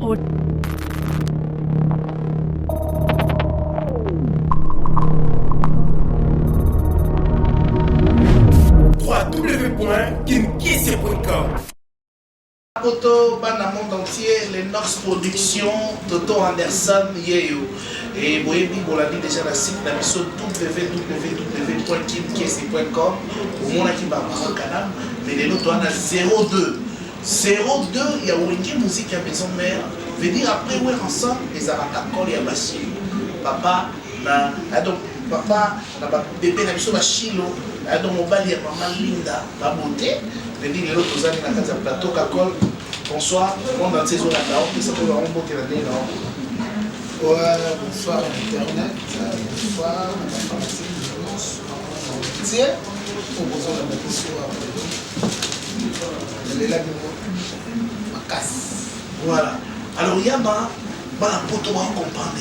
pour www.kinkisi.com. Poto, dans le monde entier, les Nox Productions, Toto Anderson, Yeyo. Et vous avez déjà la site de www.kinkisi.com. Au monde qui va au canal, mais les autres, on a 02. 02, il y a une musique à maison mère. Veut dire après, ouais, ensemble, les arakakol et abashi. Papa, donc, papa, bébé, la mission Chilo, donc, mon bali, maman Linda, ma beauté. Veut dire les autres, on a un plateau kakol. Bonsoir, monde entier, on a un ça peut avoir un beau terrain. Ouais, bonsoir Internet, bonsoir l'informatique, bonsoir ma casse. Voilà. Alors il y a un poto à comprendre.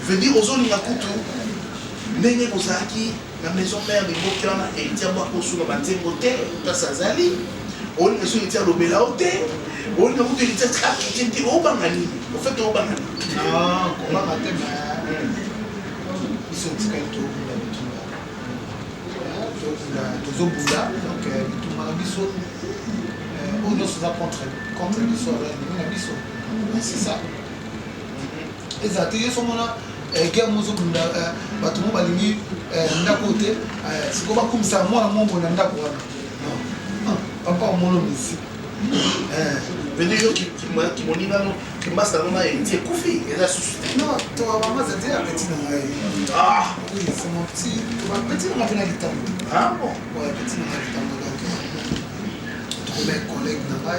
Je veux dire aux autres, il y a un couteau. N'est-ce pas la maison mère de Bokiana et il y a un peu sur le matin côté, dans sa zali. On est sur le terre de Bélaoté. On est sur le terre de Obangani. En fait, Obangani. Non, comment matin, ils sont très tôt. Ils ont boula, donc tout le monde on ne se va contre les soirs, c'est ça. Les ateliers sont là, guerre mozo bunda, batumo balingi ndakote, c'est comme ça moi mon bon ndako. Papa au mono ici. Venez qui m'ont dit là, qui m'a salon a été couffé, et là suscité. Non, toi maman c'était un petit dans ah oui, c'est mon petit, petit on a fait la guitare. Ah bon. Ouais, petit on a fait la guitare. Mes collègues dans la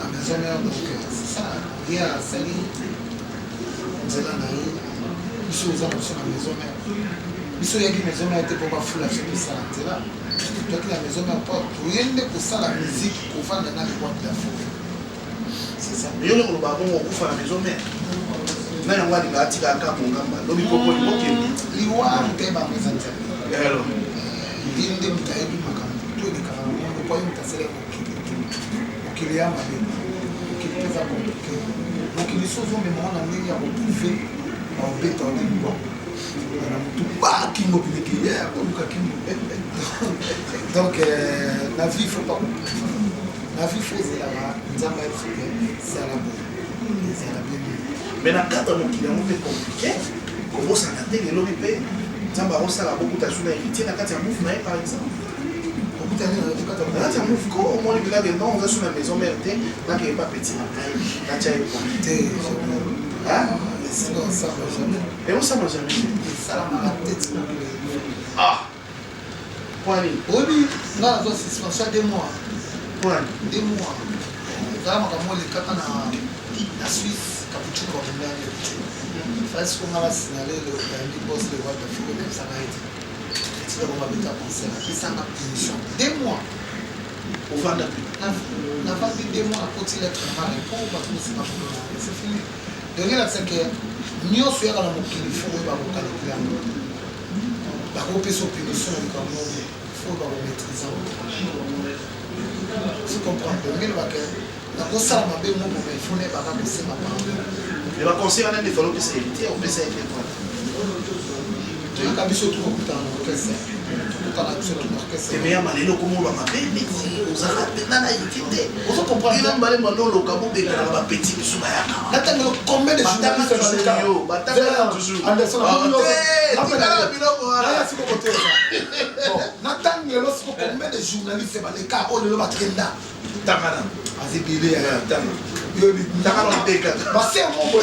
maison mère, donc c'est ça. Il y a Sali, on est là, il y a la maison mère. Il y a une maison mère qui pour pas fouler la ça, c'est là. Donc la maison mère, rien de pour ça la musique qu'on fait dans la boîte de la foule. C'est ça. Il y a le baron au coup à la maison mère. Là, il y a un gars qui a un gars mon gamba. Donc il faut qu'on le moque. Il y a un thème à mes intérêts. Alors il y a un thème à mes intérêts. Kwa hiyo mtasema ukiliama hivi ukipeza komplike ukilisozo umeona nini ya kupuve na ubeta wa ndiko na mtu baki ngopileke ya kwa kimu donc la vie faut pas la vie faut c'est là nzamba c'est la bonne c'est la bien mais na kata mokili yango mpe compliqué kobosana te lelo mpe nzamba akosala beaucoup tasuna éviter na kati ya mouvement par exemple. Là, tu as un mouvement, au moins, il a des noms, on va sur la maison mère, là, il n'y a pas petit. Là, tu as un comité. Hein? Sinon, ça ne va jamais. Et où ça ne va jamais? Ça m'a tête. Ah! Point. Oui, là, c'est suspension 2 mois. Point. 2 mois. Là, moi, les 4 ans, la Suisse, Capuchino, il fallait qu'on a signalé le boss de Walt de Foucault, ça va être. On va mettre à penser à ça n'a punition 2 mois au vent d'appui n'a pas dit 2 mois pour il être marré pour parce que c'est pas fini donc là c'est que nous sommes à la mokili faut va calculer la repétition punition comme faut va maîtriser tu comprends donc il va que la cosa m'a bien mon il faut ne pas passer ma parole il va conseiller un des follow que c'est éviter on peut ça éviter tu as vu surtout au temps orchestre c'est meilleur malelo comme on va m'appeler aux arabes nana éviter on comprend il a malé mano le cabo de la petit bisou bayaka attends combien de journalistes sont là bataka toujours Anderson là c'est côté ça bon Nathan Ngelo c'est combien de journalistes ba les cas on le batrenda takana azibile takana teka bah c'est mon bon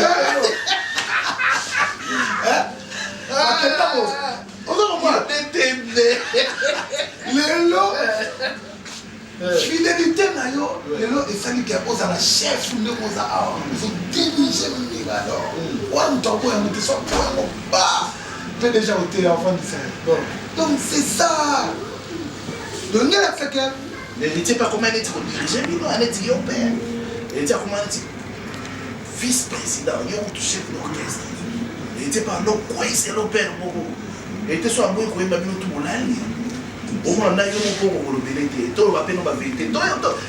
lelo fidélité na yo lelo esali ke ozala chef nde koza awa ozodirige mbila alors wana moto akoya moto so akoyango ba mpe déjà ote enfant du Seigneur donc c'est ça donc ngela seke n'était pas comment être dirigé bino aneti yo père était comment être vice-président yo chef d'orchestre n'était pas no quoi c'est le père moko était soit moi ko yeba bino tout molali au moins na yo moko ko lobelete to ba peno ba vérité to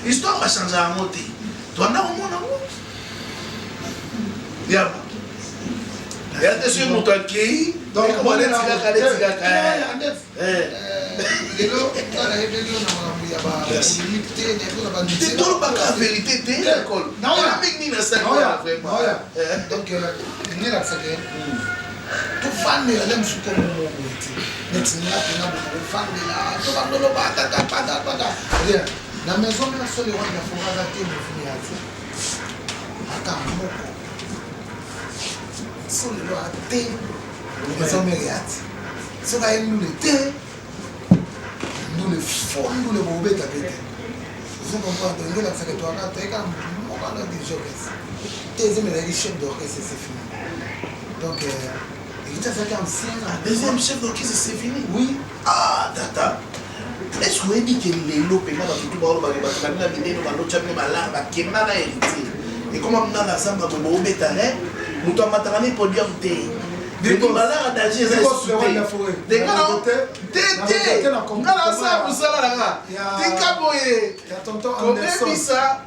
histoire va changer à monter Toi, non, mon amour. Y'a des sur mon toit qui. Donc, comment on est là? C'est tout le bac à vérité. T'es l'école. Non, il y a un mec qui n'a pas vraiment. Donc, il y a un tout fan de l'aime sous ton mot. Maintenant, fan de la. La maison, la seule, il y a la forêt à thé, mais attends, sur le droit thé, les hommes regardent. Ce va être nous le thé, nous le fond, nous le mauvais tapé. Vous comprenez, nous la secrétaire, tu es comme moi, on a des jeux. Deuxième chef d'orchestre, c'est fini. Donc, il était ancien. Deuxième chef d'orchestre, c'est fini? Oui. Ah, data. Est-ce que vous avez dit que les lots, et comment on a la samba pour vous mettre nous t'en matarani pour dire que des malades d'agir, des gars,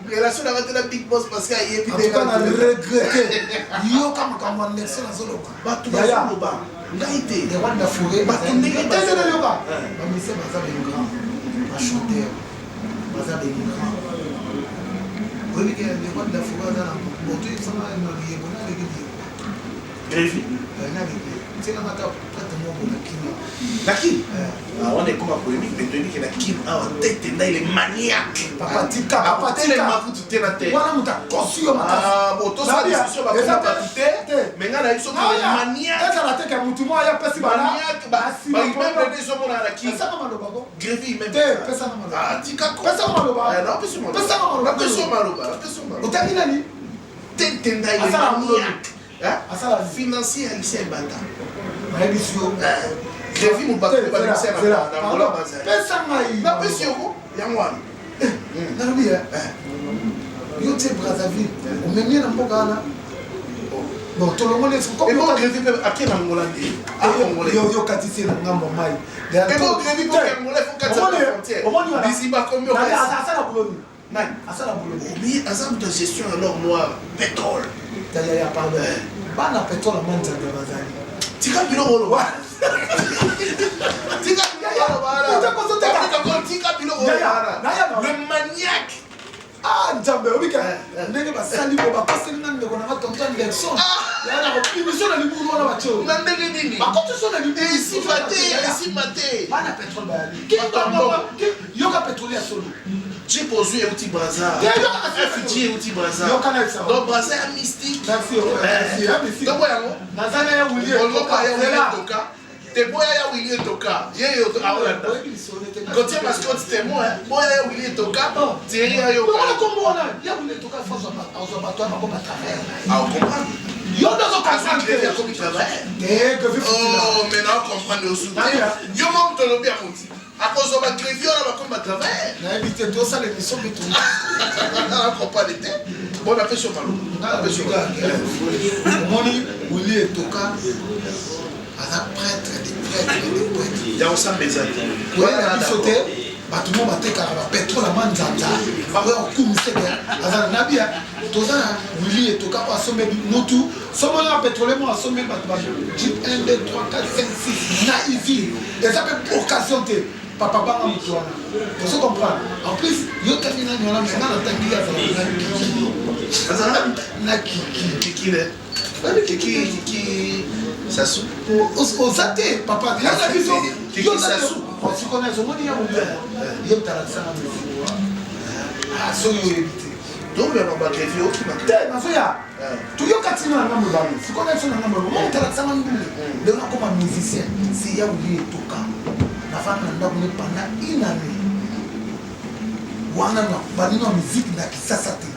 relation avec la big boss parce qu'il y a des la Kim. On est comme un polémique, mais tu dis que la Kim a en tête, il est maniaque. Papa Tika, il est matou tout est la tête. Ah, bon, tout ça, discussion, va pas tout mais là, ils sont maniaques. Est-ce que la tête est moutouma, il y a pas si maniaque, même les gens ont la Kim. Grévy, même. Ah, Tika, quoi? Non, financier ici est bâtard. J'ai vu mon bateau de Balisser dans le bazar. Brazzaville. On met bien dans le bon, tout le monde est comme et bon, Grévy peut à quel Angola dit? Yo katisi na ngambo mai. Et bon, Grévy pour Angola faut qu'à la frontière. Ici bas comme yo. Ça la boulot. Non, ça la boulot. Mais ensemble de gestion alors noir, pétrole. D'ailleurs, pardon. Pas la pétrole à Manza de Bazali. Tika bilo rolo. Tika bilo rolo. Le maniaque. Ah, Njambe, oui, ndenge basali bo bakoseli na ndeko na tonton Anderson. Ya na émission na libulu wana bacho. Na ndenge nini? Bakoto so na libulu. Ici maté. Bana pétrole bayali. Yoka pétrole ya solo. J'ai posé un petit bazar. FG un petit bazar. Donc bazar mystique. Merci. Donc voilà. Nazana ya Willy Toka. Te boya ya Willy Toka. Yeye Aolanda. Quand tu mascotte c'était moi, boya ya Willy Toka. Thierry ya yo. Comment comment là? Ya Willy Toka faut ça bateau na comme travers. Ah on comprend. Yo dans son comprendre que ya comme travail. Que vous oh maintenant comprendre au soutien. Yo mon to lo bien moti. À cause de ma Grévy on va comme travail. Na éviter tout ça l'émission bitou. On comprend les têtes. Bon on a fait sur Malo. On a fait sur Moni Willy Toka. À la prêtre des prêtres. Il y a aussi un message. Oui, il a sauté. Tout le monde a été carré. Pétrole à Manzanta. Parle en coup, c'est bien. Azar Nabia. Tout ça, Willy et Toka ont assommé Motu. Somme là, pétrole, moi, assommé Jeep 1, 2, 3, 4, 5, 6. Naïvi. Et ça fait pour occasion. Papa Banga Moutouana. Pour se comprendre. En plus, il y a un terminal, il y a un Naki. Qui ça sou au zaté papa il y a la vision qui ça sou on se connaît au monde il y a il y a ta ça ah so yo éviter donc le mama Grévy qui m'a na so ya tu yo katina na ngambo ba se connaît so na ngambo mo ta ça na ndule de na comme musicien si ya Willy Toka na fana ndako ne pendant une année wana na bani na musique na kisasa te.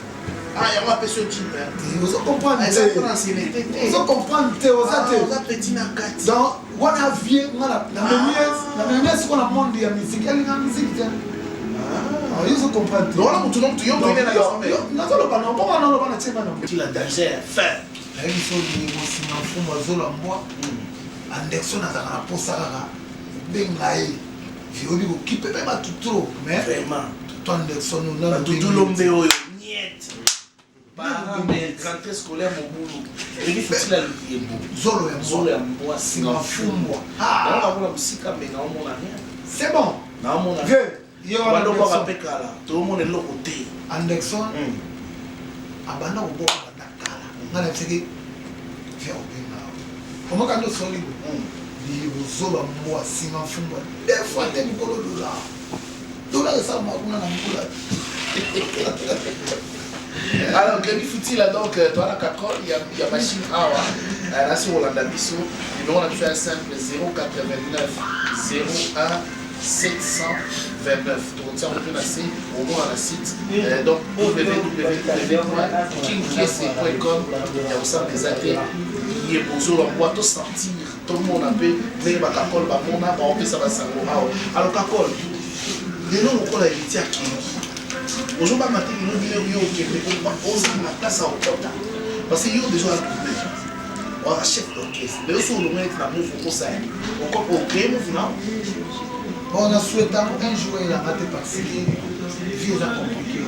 Ah, il y a un peu ce type. Vous comprenez? Vous comprenez? Vous petit nakati. Donc, on a vu, on a la même ce qu'on a monde de la musique. Elle est la musique. Ah, vous comprenez? Non, non, tout le monde, tu y as donné la non, non, non, non, tu la danger, fin. La émission de l'émotion, en fond, moi, je l'envoie. Anderson a la poste à la bengaï. Violi, qui peut pas tout trop. Mais, vraiment. tout Anderson, nous avons tout l'homme de niet. rentrée scolaire mon boulot et faut-il aller Zolo ya mboa singa fumbwa donc on a musika mais non mon rien c'est bon non mon rien vieux on va donc rappeler kala tout le monde est là côté Anderson abana uboka batakala ngala tsiki vieux obina comment quand nous sommes di zolo mboa singa fumbwa des fois t'es mikolo dola ça m'a kuna na mbola. Alors, Grémy Fouti, là, donc, toi, la Kakol, il y a machine Awa, là, sur Rolanda Bissot, numéro on a fait un simple 089 01 729. Donc, on peut passer au moins à la site. Donc, www.kingkc.com, il y a aussi des athées, il y a besoin on doit tout sentir, tout le monde a pu, mais ma Kakol, on peut savoir ça. Alors, Kakol, les noms, on a évité à qui? Aujourd'hui, matin, il y a eu la place à Okota. Parce qu'il y a déjà un problème. On a un chef d'orchestre. Mais aussi, on a un mouvement ça. On crée un mouvement. On a souhaité un jour, il a raté parce que les vieux ont compliqué.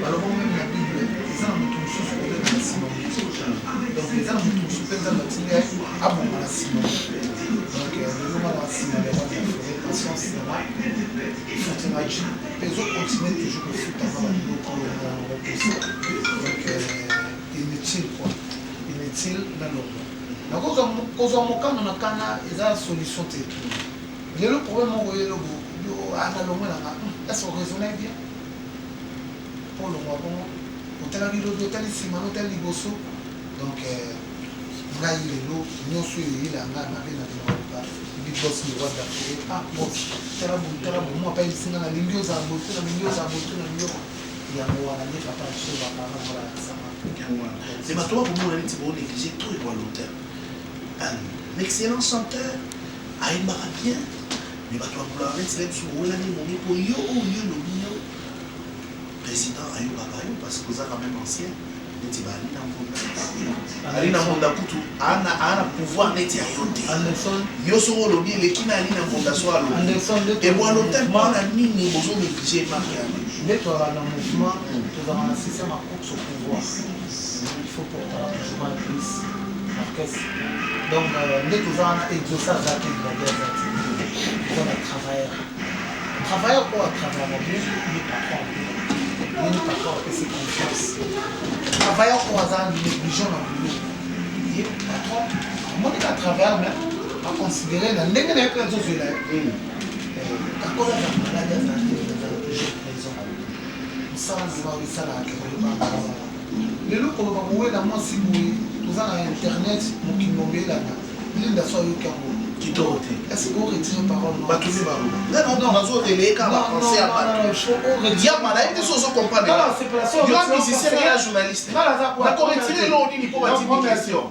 Alors, même la Bible, les gens ont tous souffert de la Simon. Donc, les gens ont tous souffert de la Simon. Ah bon, la Simon. Donc, le jour où la Simon, les gens ont fait patience, c'est là. Les autres continuent toujours le foot avant la vidéo quand on a repoussé. Donc, inutile quoi. Inutile dans l'ordre. Donc, quand on a une solution. Le problème, on voit le goût. Est-ce qu'on raisonne bien? Pour le moment, hôtel à l'île d'hôtel ici, hôtel Liboso. Donc, on a eu l'eau, nous sommes eu là, on a Big Boss le roi d'Afrique. Ah, boss, moi, pas ici, dans la ligne, aux abotés, dans la ligne, aux abotés, dans la ligne. Il y a moi, la ligne, papa, je vais pas voilà, ça va. C'est pas toi, pour moi, on a négligé tout et l'auteur. Un excellent chanteur, il m'a bien. Mais toi, pour la reine, c'est là que vous l'avez mon pour yo, le président Ayou Babayou, parce que vous êtes quand même ancien. Ali na monda kutu ana pouvoir neti ayote Anderson yoso lobby lekina ali na fondation alo et moi l'hôtel bana nini bozo négliger mariage dès toi dans le mouvement tu vas un système à course au pouvoir il faut porter toujours un plus l'orchestre donc dès que tu vas exaucer la tête de la guerre on a travailleur pour travailler bien il pas trop il n'est pas trop que c'est confiance travailleur pour hasard négligent dans le boulot il est pas trop moi qui travaille même à considérer dans les gens qui sont là quand on a la maladie dans les gens ça ça là les locaux qu'on va voir dans moi si vous tout ça dans internet mon qui m'obéit là il est soit le Congo qui t'ôte est-ce qu'on retire parole pas tout le monde non non les cas va penser à pas il y a malade des choses qu'on parle non c'est pas ça il y a musicien et un journaliste d'accord retirer l'eau ni pour la question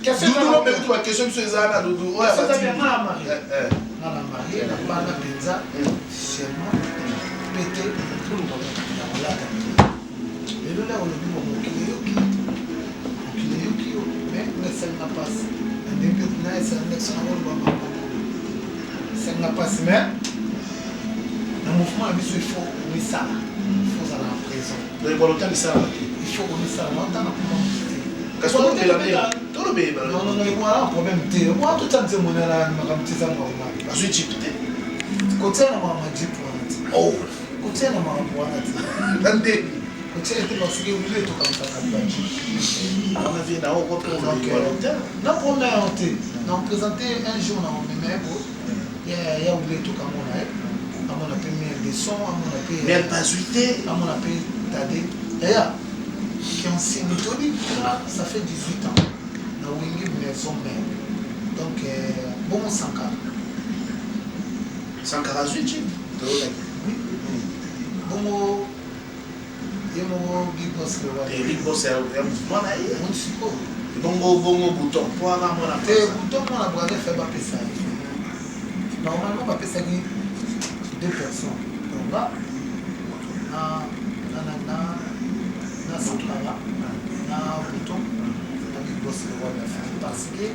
Doudou mais tu vas question sur les ana Doudou ouais ça vient mal marié na marié na bana penza seulement pété tout le monde la et là on le dit mon yoki mais ça n'a pas ça n'a pas mais le mouvement il faut on ça il faut aller en prison le volontaire il ça il faut on ça longtemps parce qu'on est là tout le bébé non voilà problème té moi tout ça c'est mon là ma petit ça moi la suite type côté na ma dit pour oh côté na ma pour ndé côté était parce que vous êtes comme ça on a vu là on reprend volontaire non première honte non présenter un jour dans même il y a oublié tout comme on a à mon appel des sons à mon appel mais elle pas suité à mon appel tadé d'ailleurs qui ont signé méthodique ça fait 18 ans na wingi maison mère donc bon Sankara 148 oui bon Big Boss le Big Boss est un mouvement là on suppose bongo bouton pour avoir mon appel bouton mon abordé fait pas ça normalement pas ça qui deux personnes donc là na Sankara na bouton na Big Boss le roi de la fête parce que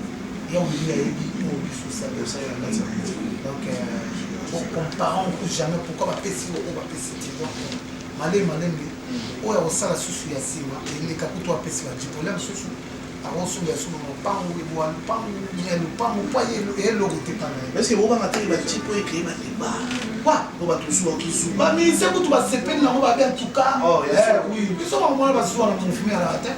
il y a oublié sur ça donc pour comparer on ne peut jamais pourquoi pas si on va passer malemi oyo akosala susu ya nsima eleka kutu apesi bajipole mosusu akosunga susu lopango ebwa lupango po eloko te pana parce que obanga te bajipo ekeye bandeba po batozuwa kizu bamise kutu basepeli nango babe antuka biso bamona basuwa na mofume alaka te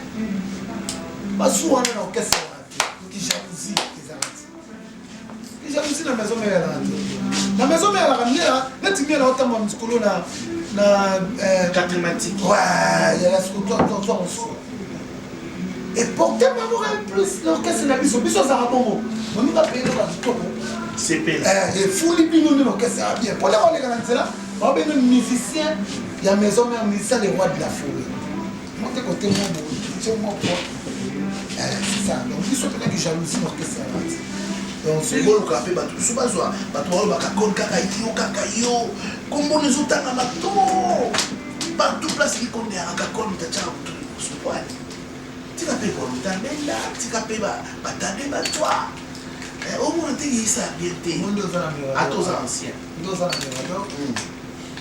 basuwa wana na okese alaka te kijalousie ezalaka te kijalousie na maison mère alaka te na maison mère alaka neti mie na otamba mikolo na cathématique ya sikotoa mosuwa et porter maman plus l'orchestre na biso azaka bongo moninga peyelo bakitoko efuli bino nde l'orchestre ya bien pole koleka na nzela babenge musicien ya maison mère musicien le roi de la forêt mote kote mobotie moko c'est ça donc biso mpenaki jalousie l'orchestre ya bati ekoluka mpe bato biso bazwa bato oyo bakakoni kaka yo kombona ezotanga mato partout place likondeyaka kakoni tatiaka moto liposopwani tika mpe kolutandenda tika mpe batande batwa omona te yeisa ya bien te ata oza ancien nde oza na mirador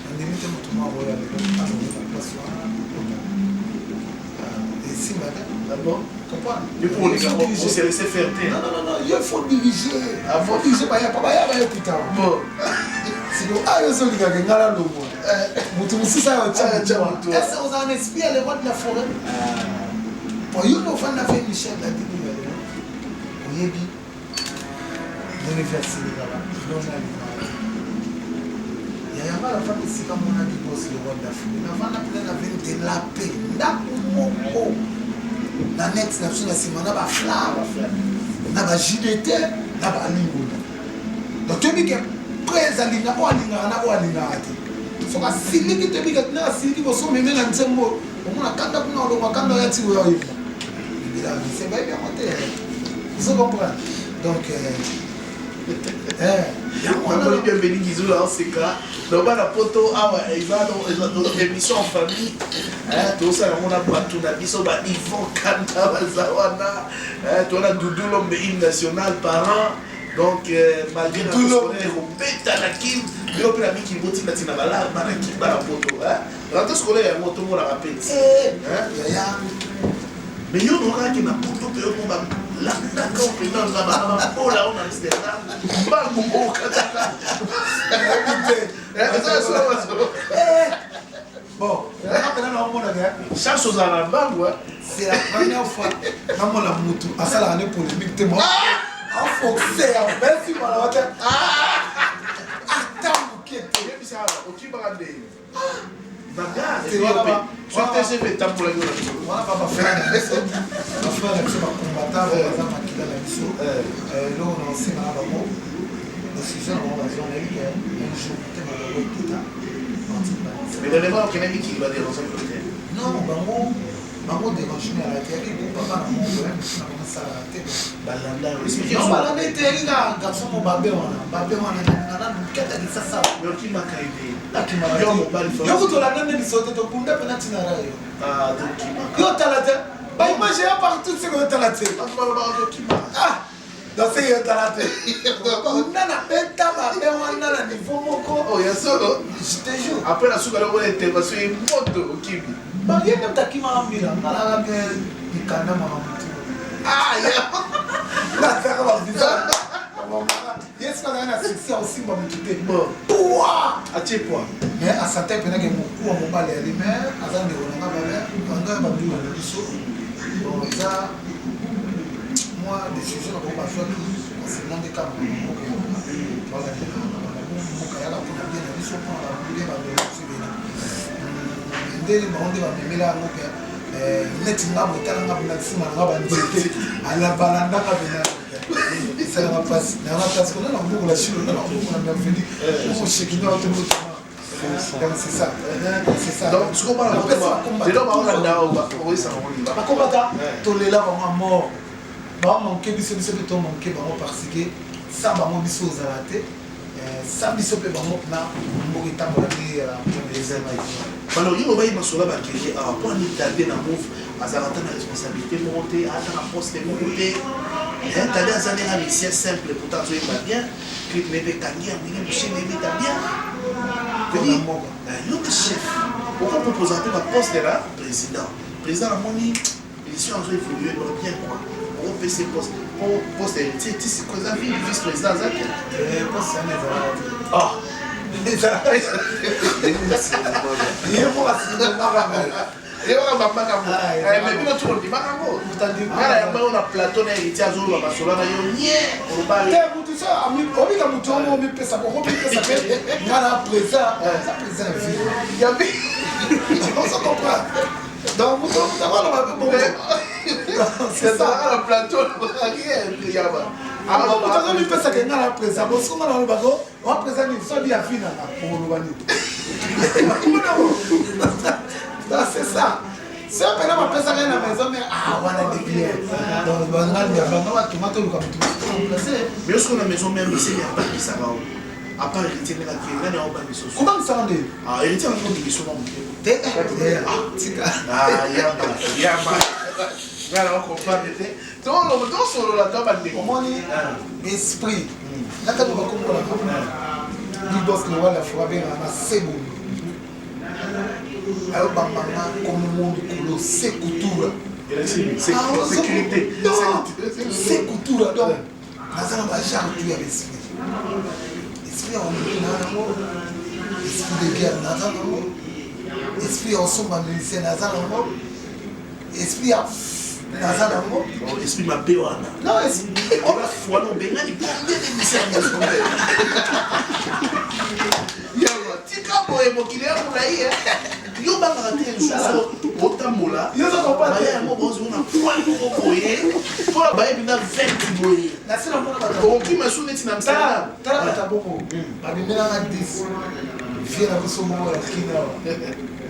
andimi te moto moko oyo alelo place wana esimba te on s'est laissé faire te non il faut diriger baya kuta siko ayo ezolingaka ngala lomo moto mosusu ayo ese ozala na esprit ya le roi de la forêt yo nofanda fe michel ladibula lelo oyebi l'université kaka lonalima yayanga nafanda esika mona libosi le roi de la forêt nafanda mpena na vene de la paix ndako moko na net na biso na nsima na baflare na bagilete na balinguna donc toyebi ke prese alinga oyo alingaka na oyo alingaka te soki asiliki toyebi ke tena asiliki boso meme na nzembo omona kanda kuna olongwa kanda oya ti oyo oyeba c'est bien monté. Vous comprenez? Donc, on est bienvenu Gizou là en ces cas. Donc on a poto il va dans émission en famille. Tout ça on a pas tout biso ba Yvon Kanda Bazawana. Tu as Doudou l'homme hymne national parent. Donc malgré la scolaire au Betanakim, mais on peut la miki boti na tina bala bana ki bala poto. Rentrée scolaire ya moto mo la rappelle. Mais yo n'aura qui n'a pas tout payé pour la d'accord que non la bas pour la on Amsterdam pas beaucoup kataka bon chaque chose à la banque c'est la première fois maman la moto à ça la année polémique te moi en foncé en merci pour la water attends bouquet et puis ça OK barande bagarre surtout c'est fait temps pour la gueule voilà papa frère na biso bakombata baza makila na biso eloko na osenga na bango décision na bango bazwa nayebi ke un jour te bango ekita mais dernièrement okende mikili badérange côté non bango dérange na la théorie pour papa na mongo même si na bango sala te balanda non balanda te ringa garçon mo babe wana na keta kisasa mais okimaka ide yo kutolanda nde biso te tokunda mpena ntina rayo yo tala te baimage ya partout seko yotala te donc seke yotala te kunda na beta babe wana na niveau moko ya solo je te jure après la suka loko intervention ye moto okimi bange nde mutakimaka mbila ngalaka mpe mikanda maka motu nasaka bavisa yesu kazaka na succès osimba motu te atie poids mais asante mpenaki mokuwa mobali ya limer aza ndeko nanga babe anga babili na biso bon eza mwa décision na bango bazwaki basenande kaka moko moka yaka mpona bie na biso mpona babile babelosebeli ndeni bango nde bamemela yango ke neti nga botalanga mpona nsima nanga banzete alabalandaka pena esalanga mpasi nanga mpasi kona na mbokola shilo na mbokola mervedi oshekina otomotama donc c'est ça donc ce qu'on parle de bakombata tolela bango a mort bamanke biso mpe tomanke bango parce que sa bango biso ozala te sa biso mpe bango mpena mboka etambola nde alors yo obayi masola bakende awa mpo anitarde na move azalaka ta na responsabilité moko te ata na poste moko te tade aza ndenge amicien simple pourtant azoyeba bien clip nebe kangi ya ndenge moshene ebeta bien Yo chef. Pourquoi proposer un peu la poste de la président? Président a moni, l'élection a évolué bien quoi. On fait ses postes. Poste héritier, tu sais quoi ça fait vice-président Zach? Poste ça n'est pas. Ah. Mais bien tout le monde dit pas encore. On a plateau na héritier azolo ba sola na yo nie. On parle. Tu sais, on dit que mutu on me pesa ko pesa pe. Ngana présent, ça présent vie. Il y avait on se comprend. Donc mutu on va bon. C'est ça le plateau rien yaba. Alors mutu on me pesa que ngana présent. Bon ce qu'on a le bago, on présent ni so dia fina na pour le bani. C'est ça. Si on peut pas penser à la maison, mais voilà des clients. Donc, on a des tomates ou comme tout. Mais est-ce qu'on a maison même ici, il n'y a pas qui ça va. À part héritier de la vie, il n'y a pas de sauce. Comment ça on est? Ah, héritier, on a des questions. Ah, yamba. Voilà, on comprend. Donc, on sur la table, comment on est esprit. Là, quand on va comprendre, du boss, le roi, la foi, bien, on a c'est bon. Alors, comme le monde kolo, c'est couture. Sécurité. C'est couture. Donc, nous allons jamais tuer l'esprit. L'esprit en esprit de guerre, nous allons esprit en somme militaire, nous allons esprit à esprit ma béwana. Non, esprit. On va foi non benga ni combien d'émissaires nous sommes. Tika boye mokili ya mulayi yo bangaka te lisusu otambola baya yango bozwi na poil moko boye mpo bayebi na 20 boye okima su neti na msala tala bata boko babimelanga 10 vie na biso moko ya kina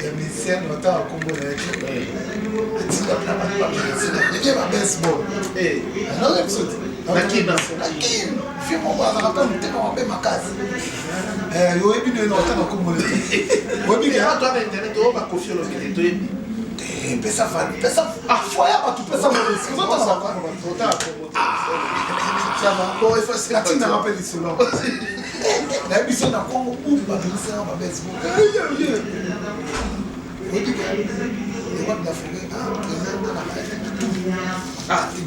ya misien otala kombo na yake atinda eke babaseball anaka biso nakina vie moko azaka mpe motema mabe makasi oyebi no otala kombo na oyebitwana internet oyo bakofi olokele toyebi pesa fani pesa foya bato pesa natinanga mpe lisolo nayebi so na kongo babimisanga babaseball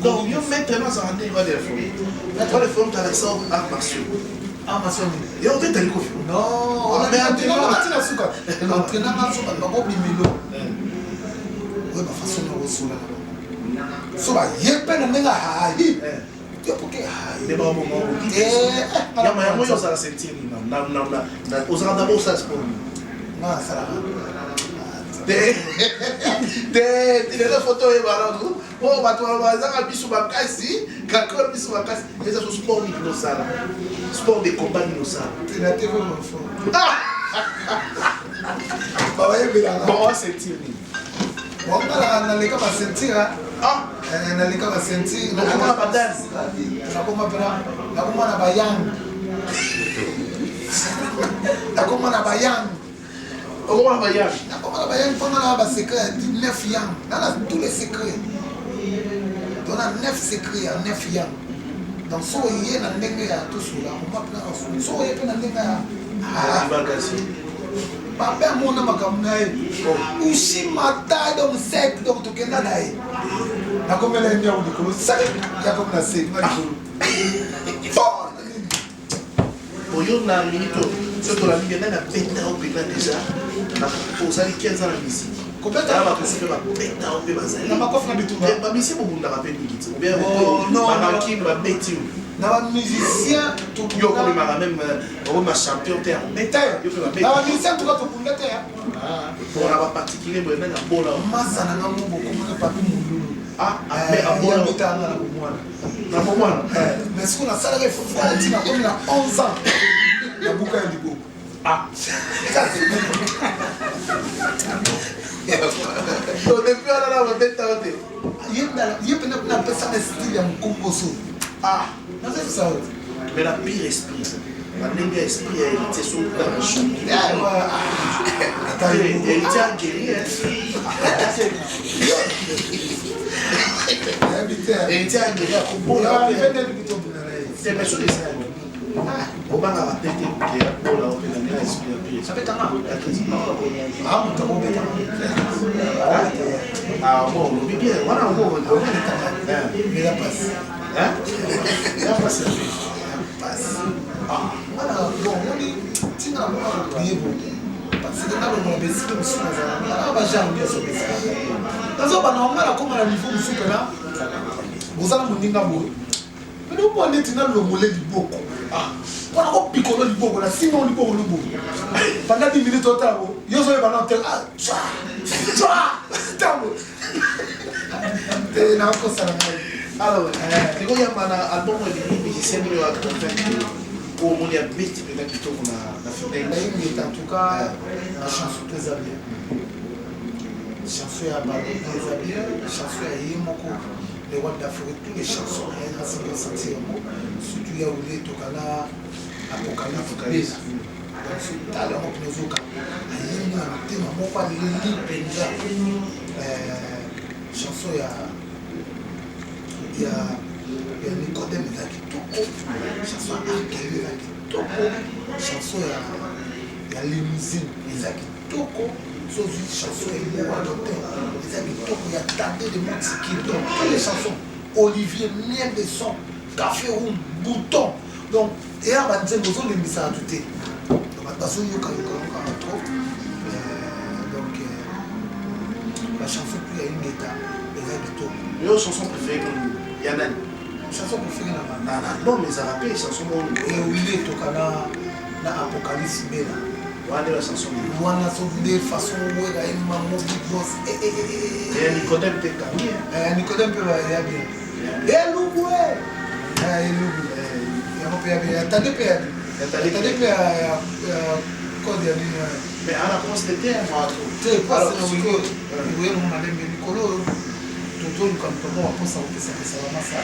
donc yo maintenant azala nde va de forme tala ça art martiaux yo te tali kofi atina suka entraînanga so bato bakobimelo oyo bafaçon na kosola so baye mpe na ndenge hayi yopoke yama yango yo ozala sentir ozala d'abord osala sport nasalaka lelo foto oyebanaku po bato bazanga biso makasi kakolo biso makasi eza so sport nini nosala sport de combat nini nosala babayebelanga bawasentir nini bongalaka naleka basentire naleka basentire nakoma badanse nakoma na bayang nakoma na bayang okomona bayang nakoma na bayang mpona na basekret 9 yang nana tous les secrets tona 9 secrets ya 9 yang donc so oye na ndenge ya tosula omapena so oye mpe na ndenge ya babe amona makambo na ye ushimata donc sek donc tokenda na ye nakomela ye nyango likolo sek yakomi na sek na likolo oyo na minute soki tolamingi nani abeta o mpenza déjà ozali 15 ans na misiki kobeta bakosi mpe babeta o mpe bazali na makofi na bitumba bamisi bobundaka mpe mingi ti bamakini babeti na bamusicien yo okomemaka meme okoma champion te na bamusicien tuka tokunda te mpona baparticulier boye nani abola masa na ngango bokomaka papi mondulu abola na bomwana na bomwana mais soki nasalaka efofo ntina komi na 11 ans na buka ya liboko depuis wana na babetaka te ye mpe napesana style ya mokomboso nazefisa mais la pire esprit la ndenge ya esprit ya héritier héritier agéri héritier agéri akobola obanga batete kuke akola openanga esprit ya pire. Ça fait tanga. Ah, mon tanga beta. Ah bon, le bien, voilà on va mais la passe. Hein? La passe. Passe. Ah, voilà, bon, on dit tina moi oublier bon. Parce que dans le basique nous sommes là, va jamais bien se passer. Dans un banana, on a comme à niveau musuka là. Vous allez moninga bo. Mais nous on est dans le mollet du boko. Ah, on a picolé du boko là, sinon du boko le boko. Pendant 10 minutes au temps, yo so banana tel ah, tamo. Et là on ça là. Alors, c'est quoi y a mana album de musicien qui a convaincu pour mon ya bête peut-être plutôt qu'on a fait en tout cas la chanson très bien. Chanson à Balo très bien, chanson à Yemoko, les rois d'Afrique, toutes les chansons à Yemoko, surtout il y a Oulé Tokala, Apocalypse. Donc c'est à l'heure où nous avons un thème, on va lire Benja. Chanson il y a Nicodème Zakitoko, chanson à Arkeli Zakitoko, chanson il y a Limousine Zakitoko, chanson il y a Lotin Zakitoko, il y a Tadé de Montiki, donc toutes les chansons, Olivier, Miel de Son, Café Roux, Bouton, donc et là on va dire nous avons des messages à douter. Donc parce que trop, donc la chanson puis il y a une état, les Yo chanson préférée il y en a chanson préférée na non mais ça rappelle chanson mon et oui tokana na Apocalypse bela wana la chanson wana so de façon où il y a une maman big boss et Nicodème te kangé Nicodème peut aller bien et louboué et loubou il y a pas bien t'as deux pères code ya nini mais à la poste de terre moi tu pas c'est oui oui on a des Nicolo tout le quand on va penser au ça va ça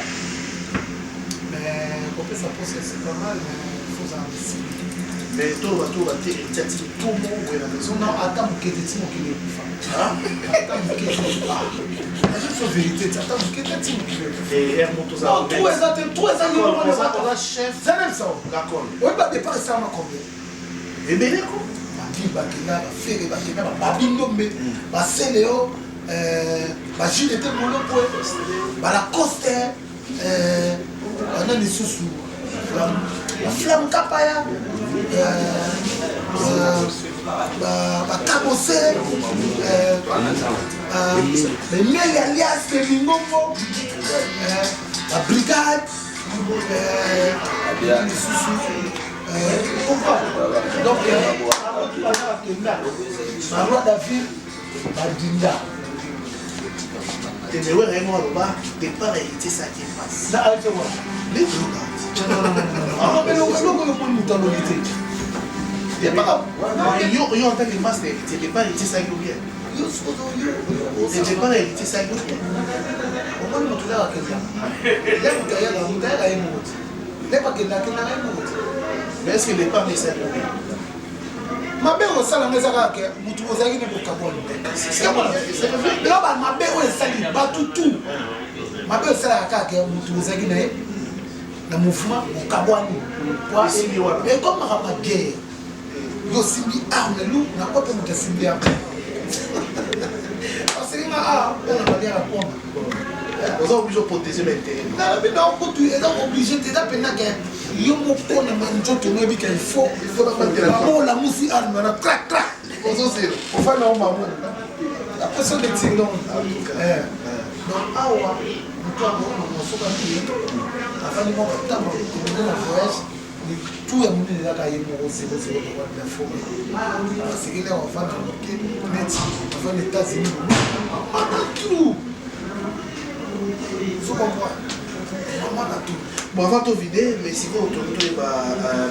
mais pour ça c'est pas mal mais faut en discuter mais tout le monde est la maison non attends que tu dis qu'il est plus fort attends que c'est la vérité attends que tu dis qu'il est plus fort et Hermotosa tout est chef ça ça d'accord on va dépasser ça combien et bien quoi Babi bakina faire bakina babi nombe baseleo Gilles était mon pour la coste on a des sous la flamme capaya Kabose les mails alias les lingombo la brigade donc la roi David Badinda et mais ouais vraiment là-bas départ hérité ça qui passe là allez voir les trucs ah mais le monde il pas yo en tant que master c'est départ hérité ça qui bien c'est départ hérité ça qui bien au moins nous là quelqu'un là mutaya emote là pas quelqu'un emote mais est-ce que départ n'est ça qui bien mabe osala ngezaka ke mutu ozaki ne bokabona là ba mabe o esali batutu mabe osala kaka ke mutu ozaki na mouvement bokabwani kwa et comme ma guerre yo simbi arme lu na ko pe mutu simbi arme parce que ma on va dire à quoi on est obligé de protéger l'intérêt mais non quand tu es obligé de t'appeler que yo mo pona manjoto no bika il faut la la musique arme na crac crac on va non maman la personne de tingdon donc awa mutwa mo soka ni afani mo tamo ko na voyage ni tout ya muni la kaye mo c'est ko la forme c'est qu'il est en fan de net avant les États-Unis tout so comprend maman a tout bon avant de vider mais si vous autour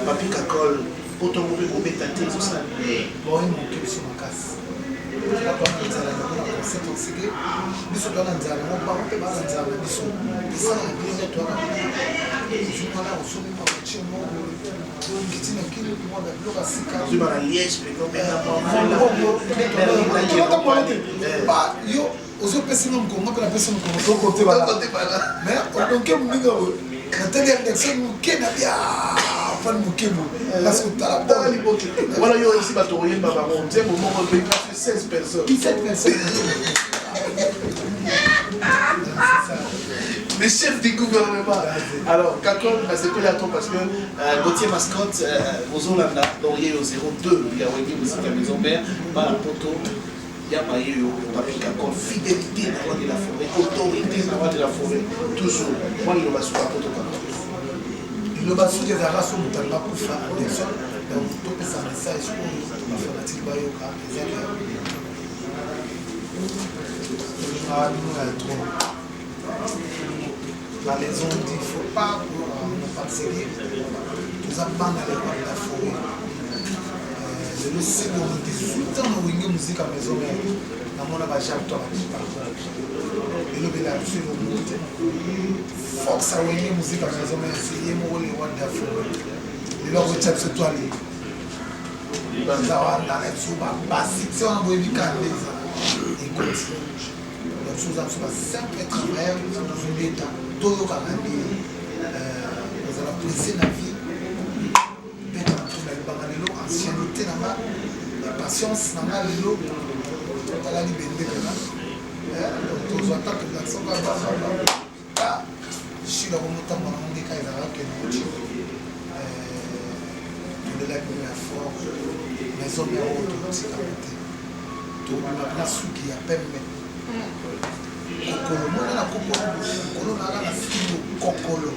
papi cacol pour ton mauvais gros bétaté tout ça bon il manque sur ma casse la bonne nzala na ko c'est aussi que biso tona nzala mo ba pe ba nzala biso ça bien toi je voilà au sommet ma chez moi kitina kile moi da bloka sika tu vas à Liège mais comme ba yo ozo pesi no Congo pe la pesi no Congo to côté bala mais on donc muninga na tele index mu kena bia papa Mukemo parce que t'as la bonne voilà yo ici ba to yemba ba on tient moment on peut 16 personnes 17 personnes les chefs du gouvernement. Alors, Kakon, c'est que là, parce que Gauthier Mascotte, aux Hollanda, donc il y a eu 02, il y a eu aussi la maison mère, par la poteau, il y a eu papier Kakon, fidélité dans la loi de la forêt, autorité dans la loi de la forêt, toujours. Moi, il y a sur la poteau Kakon. Il y a sur des arras sur le talent pour faire Anderson, donc tout ça message pour ma fanatique Bayoka, les amis. Ah, nous, on a trop. Les ont dit il ne faut pas ne pas seguir. Tout ça, dans les lois de la forêt. Le second 18 ans, on a une musique à la maison. Dans mon abattoir, et le village, c'est le monde. Il faut que ça ait une musique à la maison, c'est les lois de la forêt. Et là, on retient ce toilette. On a les sous-bas basiques, si on a besoin de calmer ça. Et continue. Sous un simple travail dans un état tout le Canada nous allons presser la vie peut-être la ancienneté la patience la liberté donc nous attendons que l'action va je suis là au moment où on dit qu'il y a de la première fois les hommes ont tout tout le place qui a permis kokolo mona na kokolo na na filo kokolo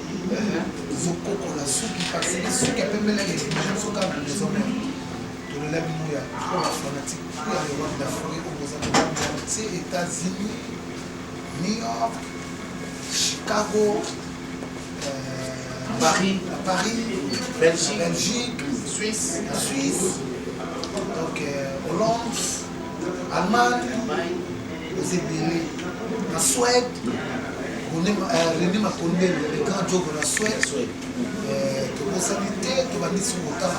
zokokola suki parce que suki apembela les gens ka na maison to le labino ya trois fanatique pour aller voir la forêt aux États-Unis, New York, Chicago, Paris, Belgique, Suisse, donc Hollande, Allemagne, aux États-Unis, la Suède, René Makonde, le grand job de la Suède, responsabilité, tu vas dire sur le temps,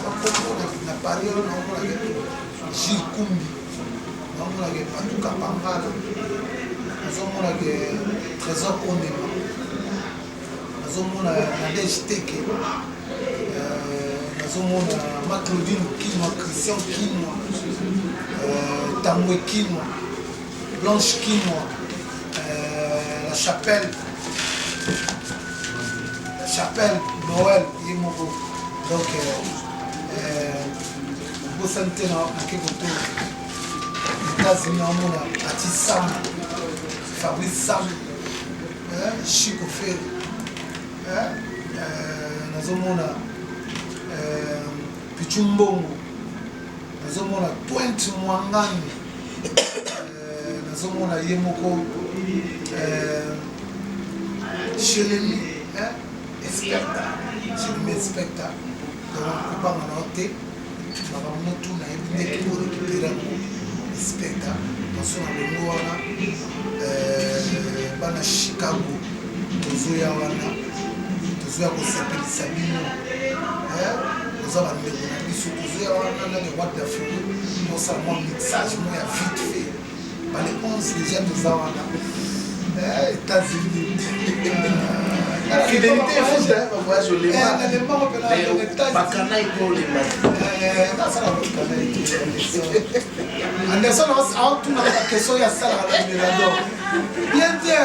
na Paris, on a Gilles Koumbi, on a Patou Kapangala, on a Trésor Onema, on a Nadège Teke, on a Maclodine Kinwa, Christian Kinwa, Tamwe Kinwa, Blanche Kinwa, la Chapelle, Noël, Yemoko. Donc, beau santé dans Kekoto, les États-Unis, on a Ati Sam, Fabrice Sam, Chico Ferry, nous avons Pichumbongo, nous avons Pointe Mwangani, nous avons Yemoko, Chelemi, Especta, Chelemi Especta, donc on peut pas m'en noter, on va monter tout dans les pour récupérer un Especta, dans son endroit là, à Chicago, Tozoya Wana, Tozoya Kosepeli Sabino, nous avons des gens qui sont Tozoya Wana, les rois de la forêt, non seulement mixage, mais vite fait. Par les 11 déjà nous avons États-Unis. Fidélité est foute, hein, on voit sur les mains. Mais Bakana est pour les mains. Anderson a tout dans la question, il y a ça là, bien dit,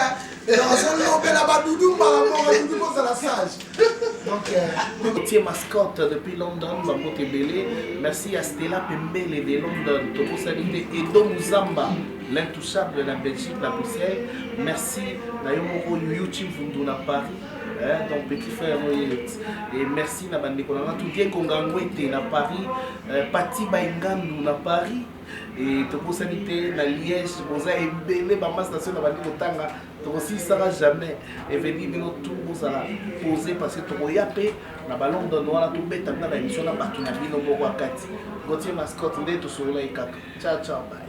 Gauthier Mascotte depuis London, Mamote Belé. Merci à Stella Pembele de London, Topo Salite et Dom Zamba, l'intouchable de la Belgique, la poussière. Merci Nayomoro YouTube Vunduna Paris. Donc petit frère et merci na bande kolanga tout bien kongangwete na Paris, Pati Baingandu na Paris et Topo Sanité na Liège, boza ebele ba station na bande kotanga to aussi sera jamais et venir bino tout bozala poser parce que to yape na ballon de noir tout beta na émission na batu na bino boko akati. Gauthier Mascotte nde to solo ikaka. Ciao ciao bye.